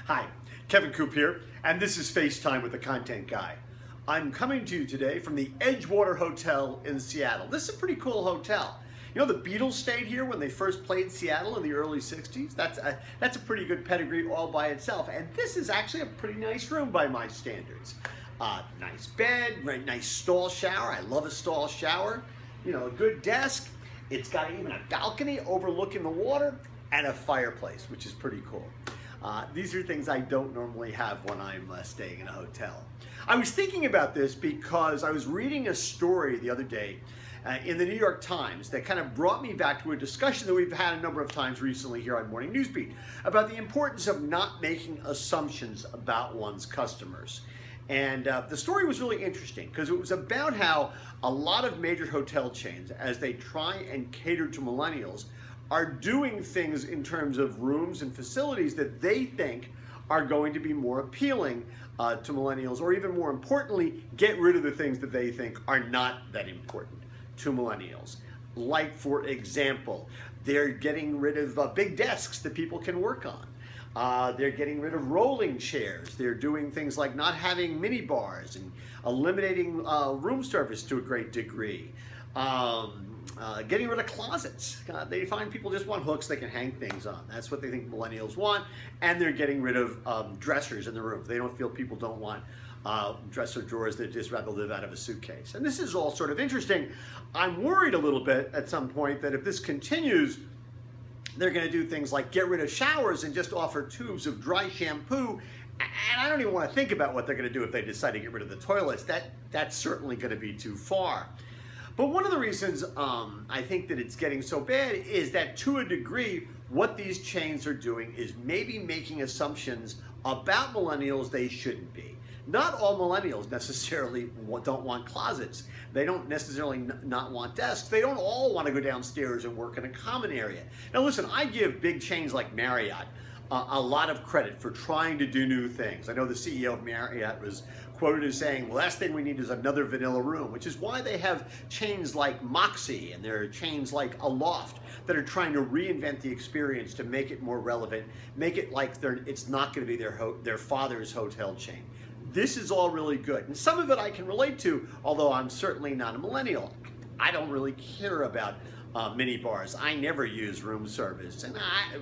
Hi, Kevin Coop here, and this is FaceTime with the Content Guy. I'm coming to you today from the Edgewater Hotel in Seattle. This is a pretty cool hotel. You know, the Beatles stayed here when they first played Seattle in the early 60s. That's a pretty good pedigree all by itself. And this is actually a pretty nice room by my standards. Nice bed, nice stall shower. I love a stall shower. You know, a good desk. It's got even a balcony overlooking the water and a fireplace, which is pretty cool. These are things I don't normally have when I'm staying in a hotel. I was thinking about this because I was reading a story the other day in the New York Times that kind of brought me back to a discussion that we've had a number of times recently here on Morning Newsbeat about the importance of not making assumptions about one's customers. And the story was really interesting because it was about how a lot of major hotel chains, as they try and cater to millennials, are doing things in terms of rooms and facilities that they think are going to be more appealing to millennials, or even more importantly, get rid of the things that they think are not that important to millennials. Like, for example, they're getting rid of big desks that people can work on. They're getting rid of rolling chairs. They're doing things like not having mini bars and eliminating room service to a great degree. Getting rid of closets. They find people just want hooks they can hang things on. That's what they think millennials want. And they're getting rid of dressers in the room. They don't feel people don't want dresser drawers. They'd just rather live out of a suitcase. And this is all sort of interesting. I'm worried a little bit at some point that if this continues, they're going to do things like get rid of showers and just offer tubes of dry shampoo. And I don't even want to think about what they're going to do if they decide to get rid of the toilets. That's certainly going to be too far. But one of the reasons I think that it's getting so bad is that, to a degree, what these chains are doing is maybe making assumptions about millennials they shouldn't be. Not all millennials necessarily don't want closets. They don't necessarily not want desks. They don't all want to go downstairs and work in a common area. Now listen, I give big chains like Marriott a lot of credit for trying to do new things. I know the CEO of Marriott was quoted as saying, the last thing we need is another vanilla room, which is why they have chains like Moxie and there are chains like Aloft that are trying to reinvent the experience to make it more relevant, make it like it's not going to be their father's hotel chain. This is all really good. And some of it I can relate to, although I'm certainly not a millennial. I don't really care about mini bars. I never use room service. And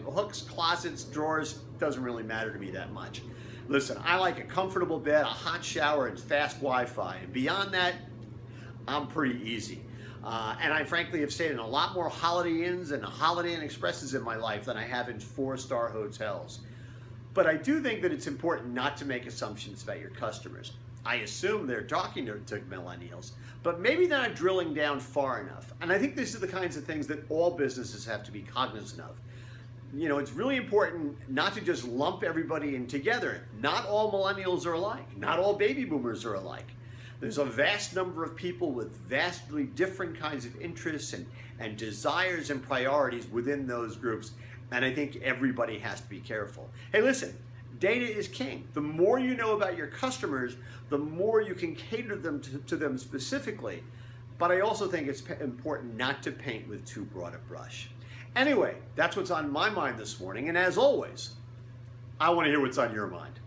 hooks, closets, drawers, doesn't really matter to me that much. Listen, I like a comfortable bed, a hot shower, and fast Wi-Fi. And beyond that, I'm pretty easy. And I frankly have stayed in a lot more Holiday Inns and Holiday Inn Expresses in my life than I have in 4-star hotels. But I do think that it's important not to make assumptions about your customers. I assume they're talking to millennials, but maybe they're not drilling down far enough. And I think these are the kinds of things that all businesses have to be cognizant of. You know, it's really important not to just lump everybody in together. Not all millennials are alike. Not all baby boomers are alike. There's a vast number of people with vastly different kinds of interests and desires and priorities within those groups. And I think everybody has to be careful. Hey, listen, data is king. The more you know about your customers, the more you can cater them to them specifically. But I also think it's important not to paint with too broad a brush. Anyway, that's what's on my mind this morning. And as always, I want to hear what's on your mind.